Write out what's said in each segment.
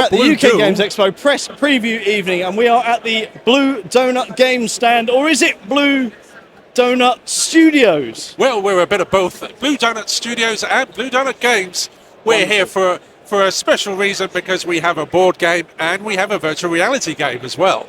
at the UK Games Expo press preview evening, and we are at the Blue Donut Game stand, or is it Blue Donut Studios? Well, we're a bit of both. Blue Donut Studios and Blue Donut Games. We're here for a special reason, because we have a board game and we have a virtual reality game as well.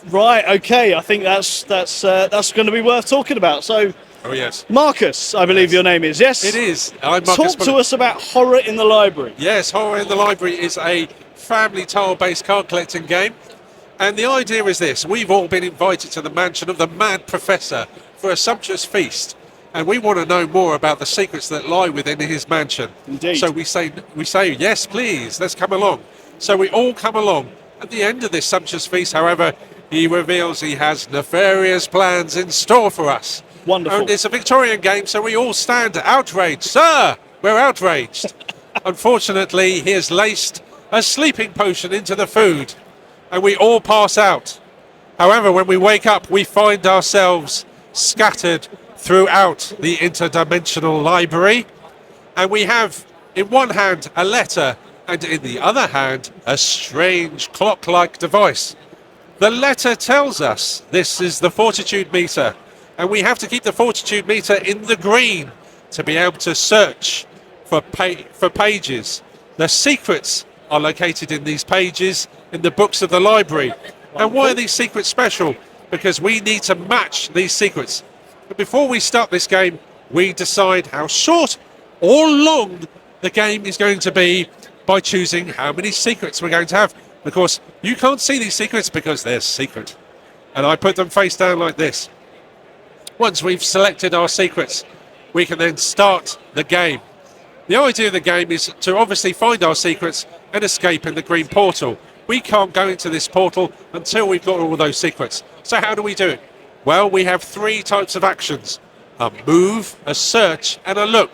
Right, okay, I think that's going to be worth talking about. So, oh yes, Marcus, I believe your name is, yes? It is. I'm Marcus. Talk to us about Horror in the Library. Yes, Horror in the Library is a family tile-based card collecting game, and the idea is this: we've all been invited to the mansion of the Mad Professor for a sumptuous feast, and we want to know more about the secrets that lie within his mansion. Indeed. So we say, yes, please, let's come along. So we all come along. At the end of this sumptuous feast, however, he reveals he has nefarious plans in store for us. Wonderful. And it's a Victorian game, so we all stand outraged. Sir, we're outraged. Unfortunately, he has laced a sleeping potion into the food, and we all pass out. However, when we wake up, we find ourselves scattered throughout the interdimensional library, and we have in one hand a letter and in the other hand a strange clock-like device. The letter tells us this is the fortitude meter, and we have to keep the fortitude meter in the green to be able to search for pages. The secrets are located in these pages in the books of the library. And why are these secrets special? Because we need to match these secrets. But before we start this game, we decide how short or long the game is going to be by choosing how many secrets we're going to have. Of course, you can't see these secrets because they're secret. And I put them face down like this. Once we've selected our secrets, we can then start the game. The idea of the game is to obviously find our secrets and escape in the green portal. We can't go into this portal until we've got all those secrets. So how do we do it? Well, we have three types of actions: a move, a search, and a look.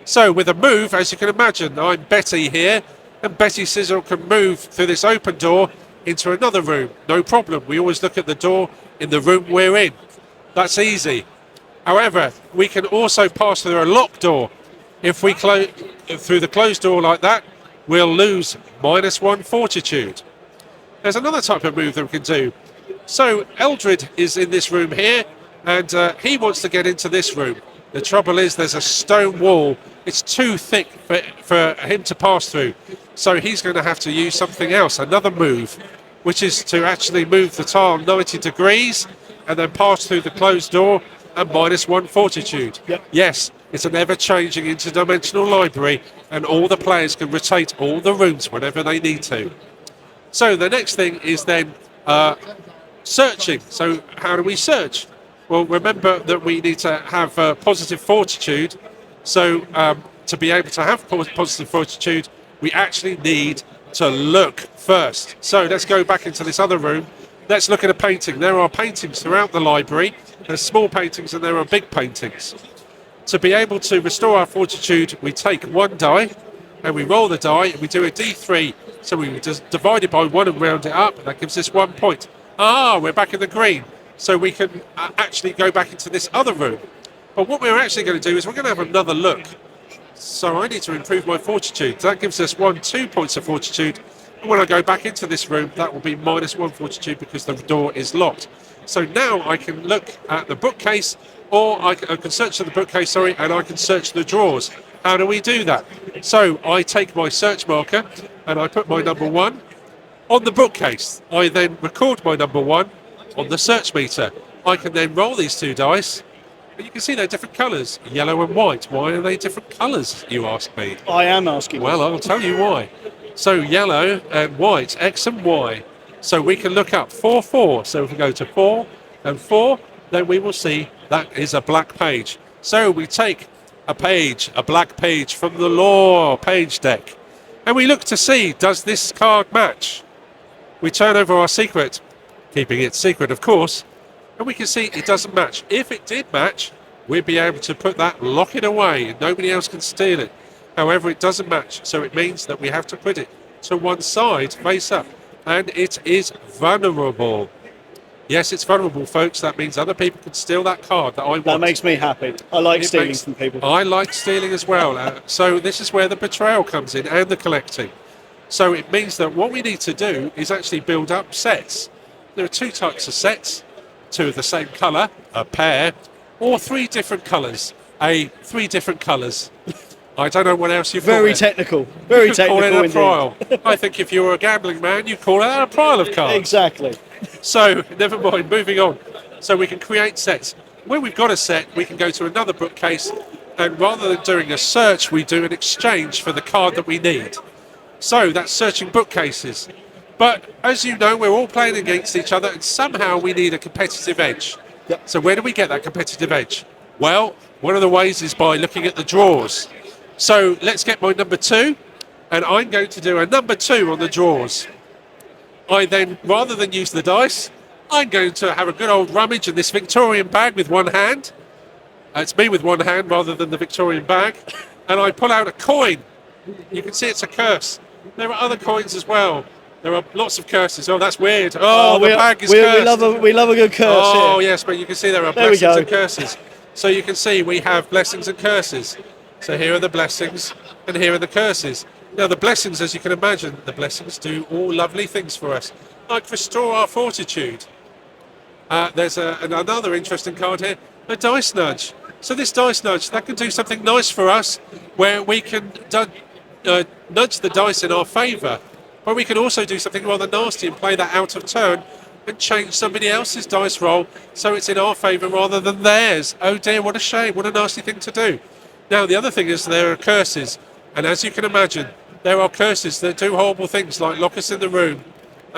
So with a move, as you can imagine, I'm Betty here, and Betty Sizzle can move through this open door into another room. No problem. We always look at the door in the room we're in. That's easy. However, we can also pass through a locked door. If we close through the closed door like that, we'll lose -1 fortitude. There's another type of move that we can do. So Eldred is in this room here, and he wants to get into this room. The trouble is there's a stone wall. It's too thick for him to pass through. So he's going to have to use something else, another move, which is to actually move the tile 90 degrees and then pass through the closed door and -1 fortitude. Yep. Yes, it's an ever-changing interdimensional library, and all the players can rotate all the rooms whenever they need to. So the next thing is then searching. So how do we search? Well, remember that we need to have positive fortitude. So to be able to have positive fortitude, we actually need to look first. So let's go back into this other room. Let's look at a painting. There are paintings throughout the library. There's small paintings and there are big paintings. To be able to restore our fortitude, we take one die and we roll the die and we do a D3. So we just divide it by 1 and round it up. That gives us 1 point. We're back in the green. So we can actually go back into this other room. But what we're actually going to do is we're going to have another look. So I need to improve my fortitude. That gives us 2 points of fortitude. And when I go back into this room, that will be -1 fortitude because the door is locked. So now I can look at the bookcase, or I can search the bookcase, and I can search the drawers. How do we do that? So I take my search marker and I put my number 1 on the bookcase. I then record my number 1 on the search meter. I can then roll these 2 dice, but you can see they're different colours, yellow and white. Why are they different colours, you ask me? I am asking. Well, I'll tell you why. So yellow and white, X and Y. So we can look up 4, 4. So if we go to 4 and 4, then we will see that is a black page. So we take a black page from the lore page deck, and we look to see, does this card match? We turn over our secret, keeping it secret, of course, and we can see it doesn't match. If it did match, we'd be able to put that, lock it away, and nobody else can steal it. However, it doesn't match, so it means that we have to put it to one side, face up, and it is vulnerable. Yes, it's vulnerable, folks. That means other people can steal that card that I want. That makes me happy. I like stealing from people. I like stealing as well. So this is where the betrayal comes in, and the collecting. So it means that what we need to do is actually build up sets. There are two types of sets, two of the same colour, a pair, or three different colours, three different colours. I don't know what else you call Very it. technical. Very You could call technical it a indeed. pile. I think if you were a gambling man, you'd call it a pile of cards. Exactly. So, never mind, moving on. So we can create sets. When we've got a set, we can go to another bookcase, and rather than doing a search, we do an exchange for the card that we need. So that's searching bookcases. But as you know, we're all playing against each other, and somehow we need a competitive edge. Yep. So where do we get that competitive edge? Well, one of the ways is by looking at the draws. So let's get my number 2, and I'm going to do a number 2 on the draws. I then, rather than use the dice, I'm going to have a good old rummage in this Victorian bag with one hand. It's me with one hand rather than the Victorian bag. And I pull out a coin. You can see it's a curse. There are other coins as well. There are lots of curses. Oh, that's weird. Oh, the bag is cursed. We love a good curse Oh, here. yes, but you can see there are There we blessings go. and curses. So you can see we have blessings and curses. So here are the blessings and here are the curses. Now, the blessings, as you can imagine, the blessings do all lovely things for us, like restore our fortitude. There's another interesting card here, a dice nudge. So this dice nudge, that can do something nice for us, where we can nudge the dice in our favour. But we can also do something rather nasty and play that out of turn and change somebody else's dice roll so it's in our favour rather than theirs. Oh dear, what a shame, what a nasty thing to do. Now, the other thing is there are curses. And as you can imagine, there are curses that do horrible things like lock us in the room,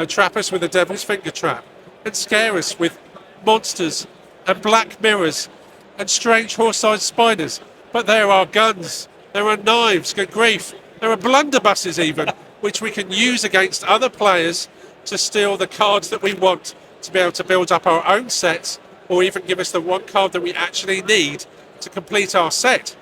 trap us with a devil's finger trap, and scare us with monsters and black mirrors and strange horse-sized spiders. But there are guns, there are knives, good grief, there are blunderbusses even, which we can use against other players to steal the cards that we want to be able to build up our own sets, or even give us the one card that we actually need to complete our set.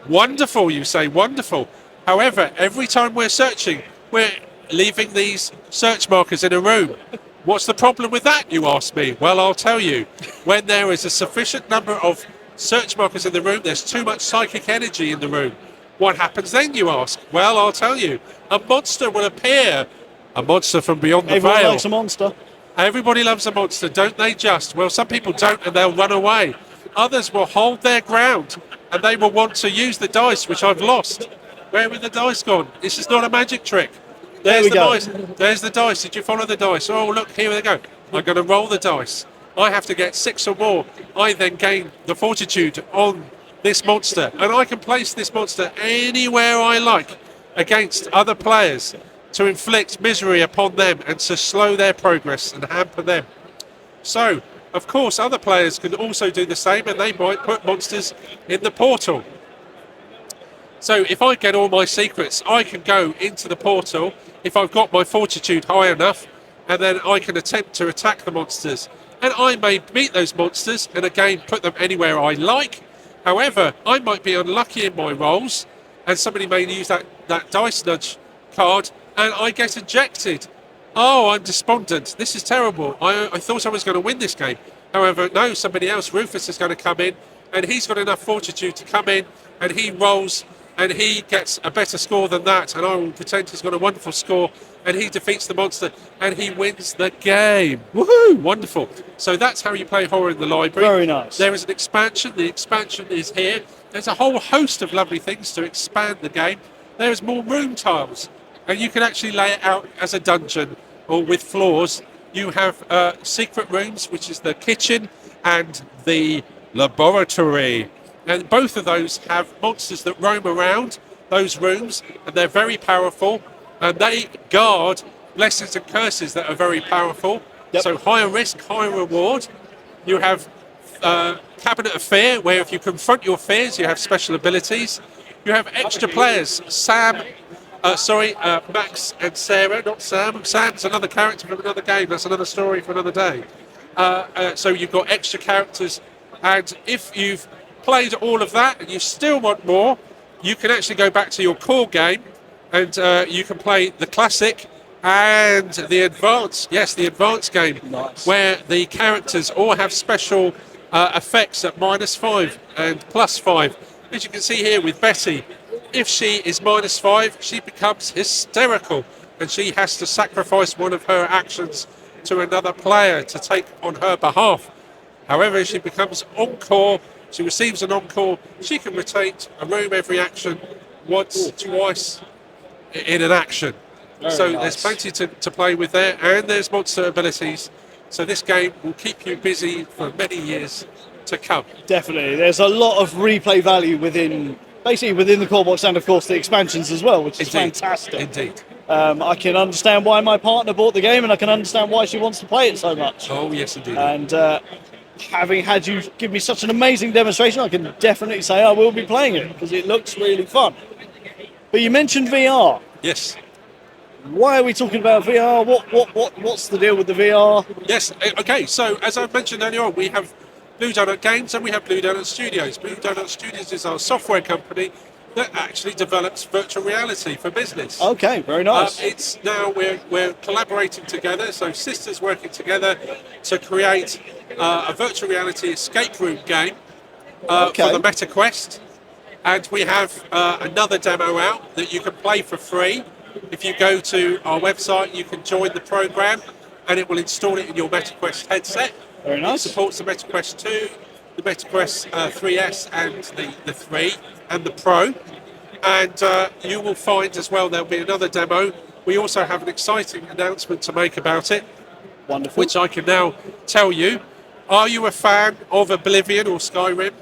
Wonderful, you say, wonderful. However, every time we're searching, we're leaving these search markers in a room. What's the problem with that, you ask me? Well, I'll tell you. When there is a sufficient number of search markers in the room, there's too much psychic energy in the room. What happens then, you ask? Well, I'll tell you. A monster will appear. A monster from beyond the Everyone veil. likes a monster. Everybody loves a monster, don't they just? Well, some people don't, and they'll run away. Others will hold their ground, and they will want to use the dice, which I've lost. Where have the dice gone? This is not a magic trick. There's we the go. dice. There's the dice. Did you follow the dice? Oh, look, here they go. I'm going to roll the dice. I have to get 6 or more. I then gain the fortitude on this monster, and I can place this monster anywhere I like against other players to inflict misery upon them and to slow their progress and hamper them. So, of course, other players can also do the same, and they might put monsters in the portal. So if I get all my secrets, I can go into the portal if I've got my fortitude high enough, and then I can attempt to attack the monsters. And I may meet those monsters and again put them anywhere I like. However, I might be unlucky in my rolls, and somebody may use that dice nudge card, and I get ejected. Oh, I'm despondent. This is terrible. I thought I was going to win this game. However, no, somebody else, Rufus, is going to come in, and he's got enough fortitude to come in, and he rolls, and he gets a better score than that, and I will pretend he's got a wonderful score, and he defeats the monster, and he wins the game. Woohoo! Wonderful. So that's how you play Horror in the Library. Very nice. There is an expansion. The expansion is here. There's a whole host of lovely things to expand the game. There's more room tiles, and you can actually lay it out as a dungeon or with floors. You have secret rooms, which is the kitchen and the laboratory. And both of those have monsters that roam around those rooms, and they're very powerful, and they guard blessings and curses that are very powerful. Yep. So higher risk, higher reward. You have Cabinet of Fear, where if you confront your fears, you have special abilities. You have extra players, Max and Sarah, not Sam. Sam's another character from another game. That's another story for another day. So you've got extra characters, and if you've played all of that and you still want more, you can actually go back to your core game, and you can play the classic and the advanced. Yes, the advanced game, Nice. where the characters all have special effects at -5 and +5. As you can see here with Betty, If she is -5, she becomes hysterical and she has to sacrifice one of her actions to another player to take on her behalf. However, if she becomes encore, she receives an encore, she can rotate a room every action once, twice in an action. So nice. there's plenty to play with there, and there's monster abilities. So this game will keep you busy for many years to come. Definitely. There's a lot of replay value basically within the core box and, of course, the expansions as well, which is fantastic. Indeed. I can understand why my partner bought the game, and I can understand why she wants to play it so much. Oh, yes, indeed. And having had you give me such an amazing demonstration, I can definitely say I will be playing it because it looks really fun. But you mentioned VR. Yes. Why are we talking about VR? What's the deal with the VR? Yes. Okay. So as I mentioned earlier on, we have Blue Donut Games and we have Blue Donut Studios. Blue Donut Studios is our software company that actually develops virtual reality for business. Okay, very nice. It's now we're collaborating together, so sisters working together to create a virtual reality escape room game for the Meta Quest, and we have another demo out that you can play for free. If you go to our website, you can join the program, and it will install it in your Meta Quest headset. Very nice. It supports the Meta Quest 2, the Meta Quest 3S, and the 3 and the Pro. And you will find as well there'll be another demo. We also have an exciting announcement to make about it. Wonderful. Which I can now tell you. Are you a fan of Oblivion or Skyrim?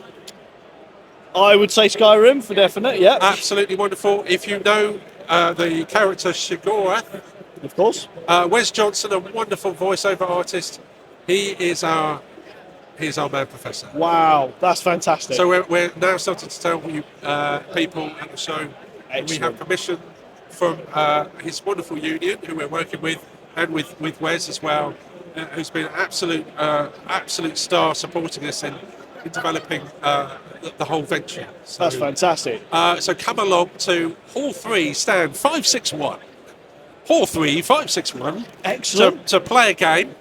I would say Skyrim for definite, yeah. Absolutely wonderful. If you know the character Shigora, of course. Wes Johnson, a wonderful voiceover artist, he's our man professor. Wow, that's fantastic. So we're now starting to tell you people at the show. Excellent. We have permission from his wonderful union, who we're working with, and with Wes as well, who's been an absolute star supporting us in developing the whole venture. So, that's fantastic. So come along to Hall 3, stand 561. Hall 3, 561. Excellent. To play a game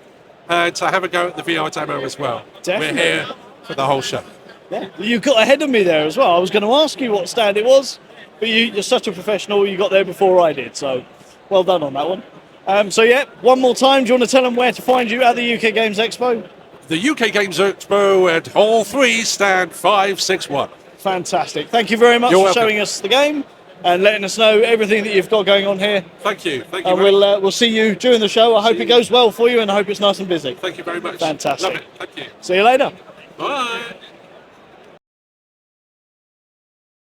and to have a go at the VR demo as well. Definitely. We're here for the whole show. Yeah. You got ahead of me there as well. I was going to ask you what stand it was, but you're such a professional, you got there before I did, so well done on that one. So yeah, one more time, do you want to tell them where to find you at the UK Games Expo? The UK Games Expo at Hall 3, stand 561. Fantastic. Thank you very much for showing us the game and letting us know everything that you've got going on here. Thank you. Thank you. And we'll see you during the show. I hope it goes well for you, and I hope it's nice and busy. Thank you very much. Fantastic. Love it. Thank you. See you later. Bye.